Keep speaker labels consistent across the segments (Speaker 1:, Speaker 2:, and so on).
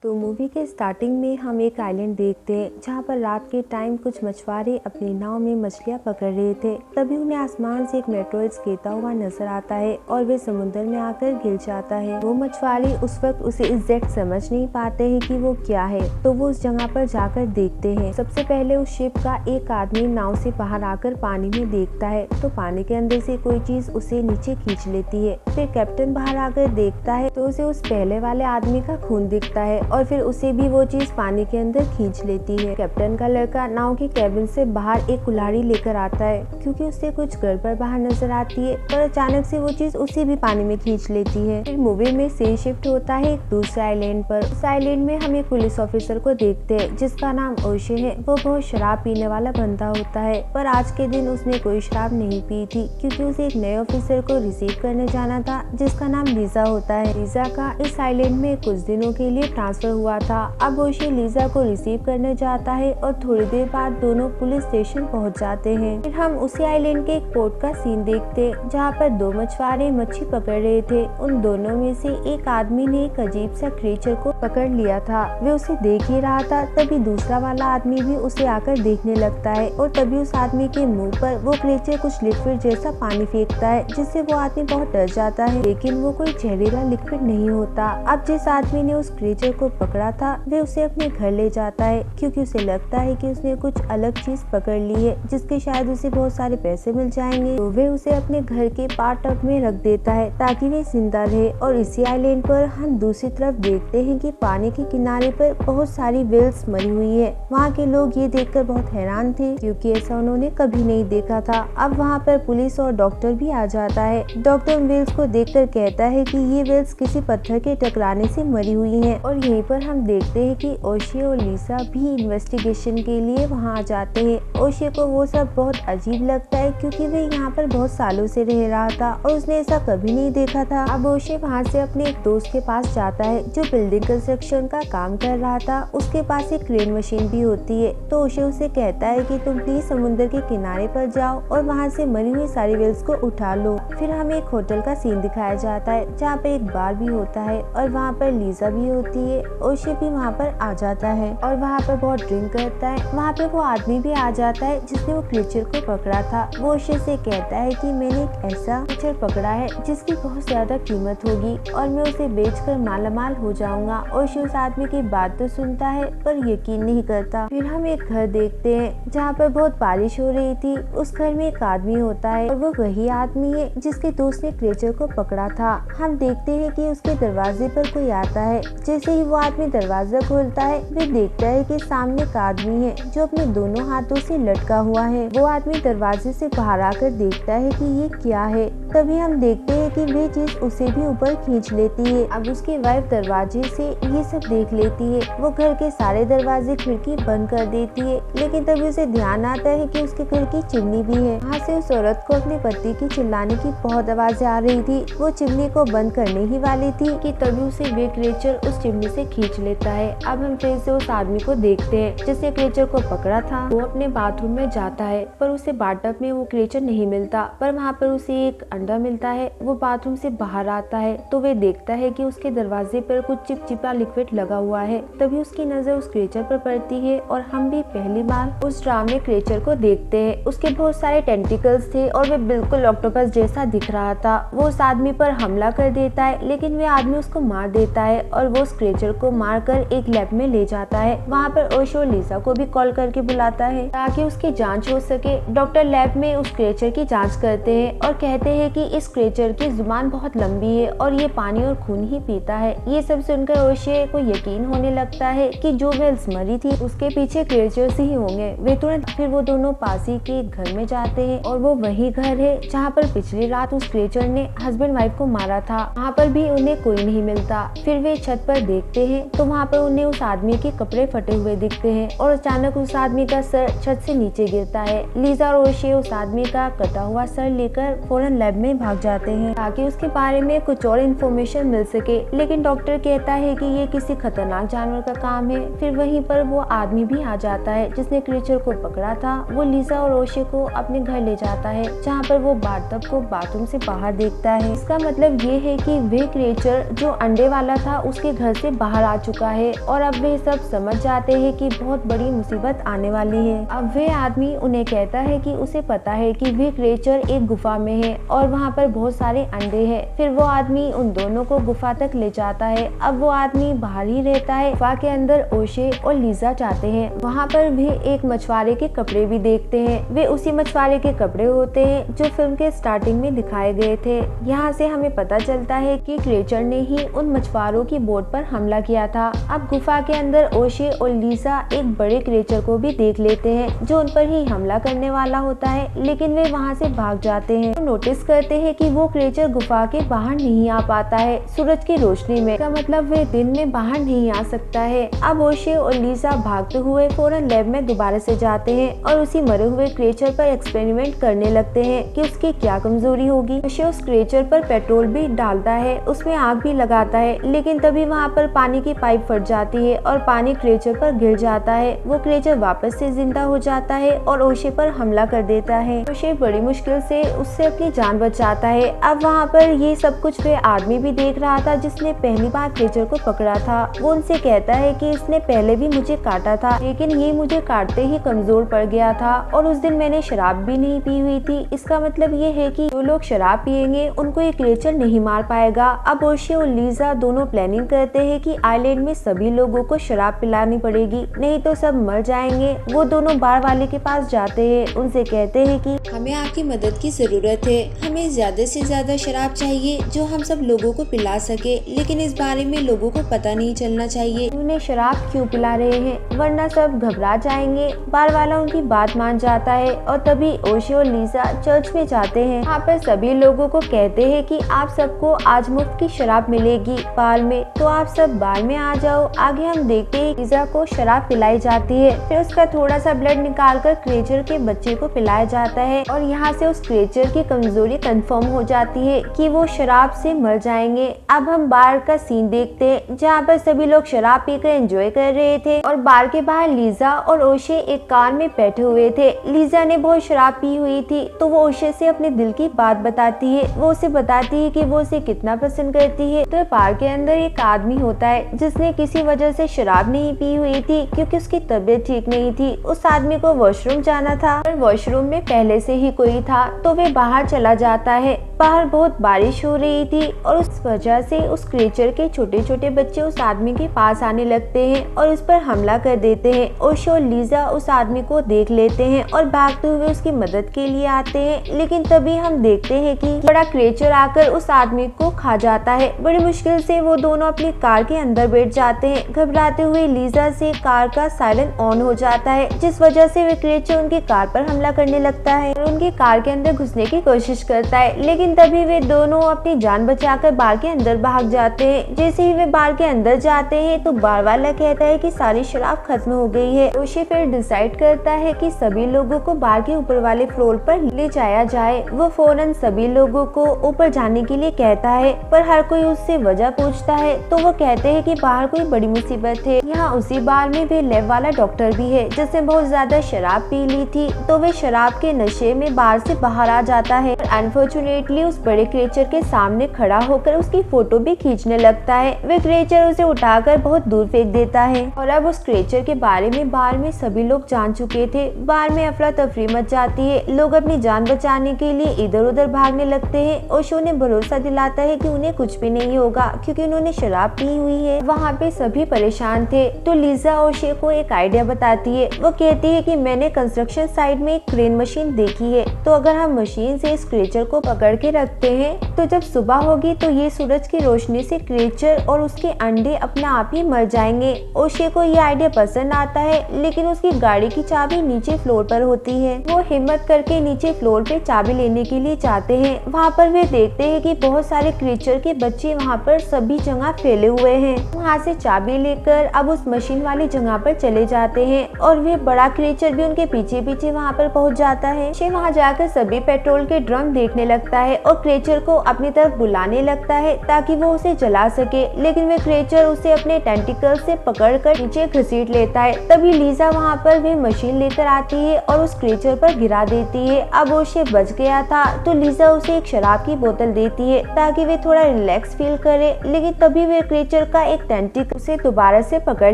Speaker 1: तो मूवी के स्टार्टिंग में हम एक आइलैंड देखते हैं जहाँ पर रात के टाइम कुछ मछुआरे अपनी नाव में मछलियाँ पकड़ रहे थे। तभी उन्हें आसमान से एक मेट्रोइड गिरता हुआ नजर आता है और वे समुद्र में आकर गिर जाता है। वो मछुआरे उस वक्त उसे एग्जैक्ट समझ नहीं पाते हैं कि वो क्या है, तो वो उस जगह पर जाकर देखते हैं। सबसे पहले उस शिप का एक आदमी नाव से बाहर आकर पानी में देखता है तो पानी के अंदर से कोई चीज उसे नीचे खींच लेती है। फिर कैप्टन बाहर आकर देखता है तो उसे उस पहले वाले आदमी का खून दिखता है और फिर उसे भी वो चीज पानी के अंदर खींच लेती है। कैप्टन का लड़का नाव की कैबिन से बाहर एक कुल्हाड़ी लेकर आता है क्योंकि उसे कुछ गड़बड़ बाहर नजर आती है, पर अचानक से वो चीज उसे भी पानी में खींच लेती है। फिर मूवी में से शिफ्ट होता है एक दूसरे आइलैंड पर। उस आइलैंड में हम एक पुलिस ऑफिसर को देखते हैं जिसका नाम ओशे है। वो बहुत शराब पीने वाला बंदा होता है, पर आज के दिन उसने कोई शराब नहीं पी थी क्योंकि उसे एक नए ऑफिसर को रिसीव करने जाना था जिसका नाम लीजा होता है। लीजा का इस आइलैंड में कुछ दिनों के लिए ट्रांसफर हुआ था। अब ओशे लीजा को रिसीव करने जाता है और थोड़ी देर बाद दोनों पुलिस स्टेशन पहुंच जाते हैं। फिर हम उसी आइलैंड के एक पोर्ट का सीन देखते हैं जहाँ पर दो मछुआरे मच्छी पकड़ रहे थे। उन दोनों में से एक आदमी ने एक अजीब सा क्रीचर को पकड़ लिया था। वे उसे देख ही रहा था, तभी दूसरा वाला आदमी भी उसे आकर देखने लगता है और तभी उस आदमी के मुंह पर वो क्रीचर कुछ लिक्विड जैसा पानी फेंकता है जिससे वो आदमी बहुत डर जाता है, लेकिन वो कोई जहरीला लिक्विड नहीं होता। अब जिस आदमी ने उस क्रीचर को पकड़ा था वे उसे अपने घर ले जाता है क्योंकि उसे लगता है कि उसने कुछ अलग चीज पकड़ ली है जिसके शायद उसे बहुत सारे पैसे मिल जाएंगे। तो वे उसे अपने घर के पार्ट में रख देता है ताकि वे जिंदा रहे। और इसी आइलैंड पर हम दूसरी तरफ देखते हैं कि पानी के किनारे पर बहुत सारी व्हेल्स मरी हुई है। वहाँ के लोग ये देखकर बहुत हैरान थे क्योंकि ऐसा उन्होंने कभी नहीं देखा था। अब वहाँ पर पुलिस और डॉक्टर भी आ जाता है। डॉक्टर व्हेल्स को देखकर कहता है कि ये व्हेल्स किसी पत्थर के टकराने से मरी हुई हैं। और यहीं पर हम देखते हैं कि ओशे और लीसा भी इन्वेस्टिगेशन के लिए वहाँ आ जाते हैं। ओशे को वो सब बहुत अजीब लगता है क्योंकि वे यहाँ पर बहुत सालों से रह रहा था और उसने ऐसा कभी नहीं देखा था। अब ओशे वहाँ से अपने एक दोस्त के पास जाता है जो बिल्डिंग कंस्ट्रक्शन का काम कर रहा था। उसके पास एक क्रेन मशीन भी होती है, तो ओशे उसे कहता है कि तुम प्लीज समुद्र के किनारे पर जाओ और वहाँ से मरी हुई सारी व्हेल्स को उठा लो। फिर हमें एक होटल का सीन दिखाया जाता है जहाँ पर एक बार भी होता है और वहाँ पर लीजा भी होती है। ओशे भी वहाँ पर आ जाता है और वहाँ पर बहुत ड्रिंक करता है। वहाँ पे वो आदमी भी आ जाता है जिसने वो क्रीचर को पकड़ा था। वो ओशे से कहता है कि मैंने एक ऐसा क्रीचर पकड़ा है जिसकी बहुत ज्यादा कीमत होगी और मैं उसे बेचकर मालामाल हो जाऊंगा। ओशे उस आदमी की बात तो सुनता है पर यकीन नहीं करता। फिर हम एक घर देखते हैं जहाँ पर बहुत बारिश हो रही थी। उस घर में एक आदमी होता है और वो वही आदमी है जिसके दोस्त ने क्रीचर को पकड़ा था। हम देखते हैं कि उसके दरवाजे पर कोई आता है। जैसे ही वो आदमी दरवाजा खोलता है वे देखता है कि सामने एक आदमी है जो अपने दोनों हाथों से लटका हुआ है। वो आदमी दरवाजे से बाहर आकर देखता है कि ये क्या है। तभी हम देखते हैं कि वे चीज उसे भी ऊपर खींच लेती है। अब उसकी वाइफ दरवाजे से ये सब देख लेती है। वो घर के सारे दरवाजे खिड़की बंद कर देती है, लेकिन तभी उसे ध्यान आता है कि उसके घर की चिमनी भी है। वहाँ से उस औरत को अपने पति की चिल्लाने की बहुत आवाजें आ रही थी। वो चिमनी को बंद करने ही वाली थी कि तभी उसे वे क्रीचर उस चिमनी से खींच लेता है। अब हम फिर से उस आदमी को देखते हैं जिसने क्रीचर को पकड़ा था। वो अपने बाथरूम में जाता है पर उसे बाथटब में वो क्रीचर नहीं मिलता, पर वहाँ पर उसे एक अंडा मिलता है। वो बाथरूम से बाहर आता है तो वे देखता है कि उसके दरवाजे पर कुछ चिपचिपा लिक्विड लगा हुआ है। तभी उसकी नजर उस क्रीचर पर पड़ती है और हम भी पहली बार उस ड्रामे क्रीचर को देखते हैं। उसके बहुत सारे टेंटिकल्स थे और वे बिल्कुल ऑक्टोपस जैसा दिख रहा था। वो उस आदमी पर हमला कर देता है, लेकिन वे आदमी उसको मार देता है और वो उस क्रीचर को मारकर एक लैब में ले जाता है। वहाँ पर ओशे और लीजा को भी कॉल करके बुलाता है ताकि उसकी जांच हो सके। डॉक्टर लैब में उस क्रीचर की जांच करते हैं और कहते हैं कि इस क्रीचर की जुबान बहुत लंबी है और ये पानी और खून ही पीता है। ये सब सुनकर ओशे को यकीन होने लगता है कि जो व्हेल्स मरी थी उसके पीछे क्रीचर्स ही होंगे। वे तुरंत फिर वो दोनों पास ही के घर में जाते हैं और वो वही घर है जहाँ पर पिछली रात उस क्रीचर ने हस्बैंड वाइफ को मारा था। वहाँ पर भी उन्हें कोई नहीं मिलता। फिर वे छत पर देखते हैं तो वहाँ पर उन्हें उस आदमी के कपड़े फटे हुए दिखते हैं और अचानक उस आदमी का सर छत से नीचे गिरता है। लीजा और ओशे उस आदमी का कटा हुआ सर लेकर फौरन लैब में भाग जाते हैं ताकि उसके बारे में कुछ और इन्फॉर्मेशन मिल सके, लेकिन डॉक्टर कहता है कि ये किसी खतरनाक जानवर का काम है। फिर वहीं पर वो आदमी भी आ जाता है जिसने क्रीचर को पकड़ा था। वो लीजा और ओशे को अपने घर ले जाता है जहाँ पर वो बाथटब को बाथरूम से बाहर देखता है। इसका मतलब ये है कि वे क्रीचर जो अंडे वाला था उसके घर से बाहर आ चुका है और अब वे सब समझ जाते हैं कि बहुत बड़ी मुसीबत आने वाली है। अब वे आदमी उन्हें कहता है कि उसे पता है कि वे क्रीचर एक गुफा में है और वहाँ पर बहुत सारे अंडे हैं। फिर वो आदमी उन दोनों को गुफा तक ले जाता है। अब वो आदमी बाहर ही रहता है। गुफा के अंदर ओशे और लीजा जाते हैं। वहाँ पर भी एक मछुआरे के कपड़े भी देखते हैं। वे उसी मछुआरे के कपड़े होते हैं जो फिल्म के स्टार्टिंग में दिखाए गए थे। यहाँ से हमें पता चलता है कि क्रीचर ने ही उन मछुआरों की बोट पर हमला किया था। अब गुफा के अंदर ओशे और लीजा एक बड़े क्रीचर को भी देख लेते हैं जो उन पर ही हमला करने वाला होता है, लेकिन वे वहाँ से भाग जाते हैं। तो नोटिस करते हैं कि वो क्रीचर गुफा के बाहर नहीं आ पाता है सूरज की रोशनी में। इसका मतलब वे दिन में बाहर नहीं आ सकता है। अब ओशे और लीजा भागते हुए फौरन लैब में दोबारा से जाते हैं और उसी मरे हुए क्रीचर पर एक्सपेरिमेंट करने लगते हैं कि उसकी क्या कमजोरी होगी। ओशे उस क्रीचर पर पेट्रोल भी डालता है, उसमें आग भी लगाता है, लेकिन तभी वहाँ पर पानी की पाइप फट जाती है और पानी क्रीचर पर गिर जाता है। वो क्रीचर वापस से जिंदा हो जाता है और ओशे पर हमला कर देता है। ओशे बड़ी मुश्किल से उससे अपनी जान बचाता है। अब वहाँ पर ये सब कुछ वे आदमी भी देख रहा था जिसने पहली बार क्रीचर को पकड़ा था। वो उनसे कहता है कि इसने पहले भी मुझे काटा था, लेकिन ये मुझे काटते ही कमजोर पड़ गया था और उस दिन मैंने शराब भी नहीं पी हुई थी। इसका मतलब ये है कि जो लोग शराब पिएंगे उनको ये क्रीचर नहीं मार पाएगा। अब ओशे और लीजा दोनों प्लानिंग करते हैं कि आइलैंड में सभी लोगों को शराब पिलानी पड़ेगी, नहीं तो सब मर जाएंगे। वो दोनों बार वाले के पास जाते हैं, उनसे कहते हैं कि
Speaker 2: हमें आपकी मदद की जरूरत है। हमें ज्यादा से ज्यादा शराब चाहिए जो हम सब लोगों को पिला सके, लेकिन इस बारे में लोगों को पता नहीं चलना चाहिए।
Speaker 1: उन्हें शराब क्यों पिला रहे हैं, वरना सब घबरा जाएंगे। बार वाला उनकी बात मान जाता है और तभी ओशे और लीजा चर्च में जाते हैं। वहाँ पर सभी लोगों को कहते हैं कि आप सबको आज मुफ्त की शराब मिलेगी बार में, तो आप सब बार में आ जाओ। आगे हम देखते हैं लीजा को शराब पिलाई जाती है। फिर उसका थोड़ा सा ब्लड निकाल कर क्रीचर के बच्चे को पिलाया जाता है और यहाँ से उस क्रीचर की कमजोरी कंफर्म हो जाती है कि वो शराब से मर जाएंगे। अब हम बार का सीन देखते हैं जहाँ पर सभी लोग शराब पीकर एंजॉय कर रहे थे और बार के बाहर लीजा और ओशे एक कार में बैठे हुए थे। लीजा ने बहुत शराब पी हुई थी तो वो ओशे से अपने दिल की बात बताती है। वो उसे बताती है कि वो उसे कितना पसंद करती है। तो बार के अंदर एक आदमी होता है जिसने किसी वजह से शराब नहीं पी हुई थी क्योंकि उसकी तबीयत ठीक नहीं थी। उस आदमी को वॉशरूम जाना था और वॉशरूम में पहले से ही कोई था, तो वे बाहर चला जाता है। बाहर बहुत बारिश हो रही थी और उस वजह से उस क्रीचर के छोटे छोटे बच्चे उस आदमी के पास आने लगते हैं और उस पर हमला कर देते हैं। ओशे और लीजा उस आदमी को देख लेते हैं और भागते हुए उसकी मदद के लिए आते हैं, लेकिन तभी हम देखते हैं कि बड़ा क्रीचर आकर उस आदमी को खा जाता है। बड़ी मुश्किल से वो दोनों अपनी कार के अंदर बैठ जाते हैं। घबराते हुए लीजा से कार का सायरन ऑन हो जाता है, जिस वजह से वे क्रीचर उनकी कार पर हमला करने लगता है और उनकी कार के अंदर घुसने की कोशिश करता है, लेकिन तभी वे दोनों अपनी जान बचाकर बार के अंदर भाग जाते हैं। जैसे ही वे बार के अंदर जाते हैं तो बार वाला कहता है कि सारी शराब खत्म हो गई है। ओशे फिर डिसाइड करता है कि सभी लोगों को बार के ऊपर वाले फ्लोर पर ले जाया जाए। वो फौरन सभी लोगों को ऊपर जाने के लिए कहता है, पर हर कोई उससे वजह पूछता है तो वो कहते हैं कि बाहर कोई बड़ी मुसीबत है। यहाँ उसी बार में वे लैब वाला डॉक्टर भी है जिसने बहुत ज्यादा शराब पी ली थी, तो वे शराब के नशे में बार से बाहर आ जाता है। अनफॉर्चुनेटली उस बड़े क्रीचर के सामने खड़ा होकर उसकी फोटो भी खींचने लगता है। वे क्रीचर उसे उठाकर बहुत दूर फेंक देता है और अब उस क्रीचर के बारे में बार में सभी लोग जान चुके थे। बार में अफरा तफरी मच जाती है। लोग अपनी जान बचाने के लिए इधर उधर भागने लगते हैं। ओशे उन्हें भरोसा दिलाता है कि उन्हें कुछ भी नहीं होगा क्योंकि उन्होंने शराब पी हुई है। वहाँ पे सभी परेशान थे तो लीजा ओशे को एक आइडिया बताती है। वो कहती है कि मैंने कंस्ट्रक्शन साइट में एक क्रेन मशीन देखी है, तो अगर हम मशीन से इस क्रीचर को पकड़ के रखते हैं तो जब सुबह होगी तो ये सूरज की रोशनी से क्रीचर और उसके अंडे अपने आप ही मर जाएंगे। ओशे को ये आइडिया पसंद आता है, लेकिन उसकी गाड़ी की चाबी नीचे फ्लोर पर होती है। वो हिम्मत करके नीचे फ्लोर पे चाबी लेने के लिए जाते हैं। वहाँ पर वे देखते हैं कि बहुत सारे क्रीचर के बच्चे वहाँ पर सभी जगह फैले हुए हैं। वहाँ से चाबी लेकर अब उस मशीन वाली जगह पर चले जाते हैं और वे बड़ा क्रीचर भी उनके पीछे पीछे वहाँ पर पहुँच जाता है। वहाँ जाकर सभी पेट्रोल के ड्रम देखने लगता है और क्रिएचर को अपनी तरफ बुलाने लगता है ताकि वो उसे जला सके, लेकिन वे क्रिएचर उसे अपने टेंटिकल से पकड़कर नीचे घसीट लेता है। तभी लीजा वहाँ पर वे मशीन लेकर आती है और उस क्रिएचर पर गिरा देती है। अब ओशे बच गया था तो लीजा उसे एक शराब की बोतल देती है ताकि वे थोड़ा रिलैक्स फील करे, लेकिन तभी वे क्रिएचर का एक टेंटिकल उसे दोबारा से पकड़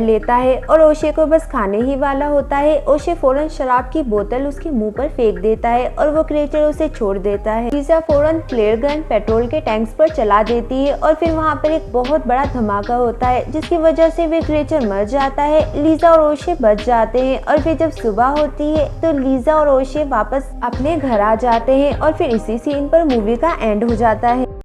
Speaker 1: लेता है और ओशे को बस खाने ही वाला होता है। ओशे फौरन शराब की बोतल उसके मुंह पर फेंक देता है और वो क्रिएचर उसे छोड़ देता है। लीजा फौरन फ्लेयर गन पेट्रोल के टैंक्स पर चला देती है और फिर वहाँ पर एक बहुत बड़ा धमाका होता है जिसकी वजह से वे क्रिएचर मर जाता है। लीजा और ओशे बच जाते हैं और फिर जब सुबह होती है तो लीजा और ओशे वापस अपने घर आ जाते हैं और फिर इसी सीन पर मूवी का एंड हो जाता है।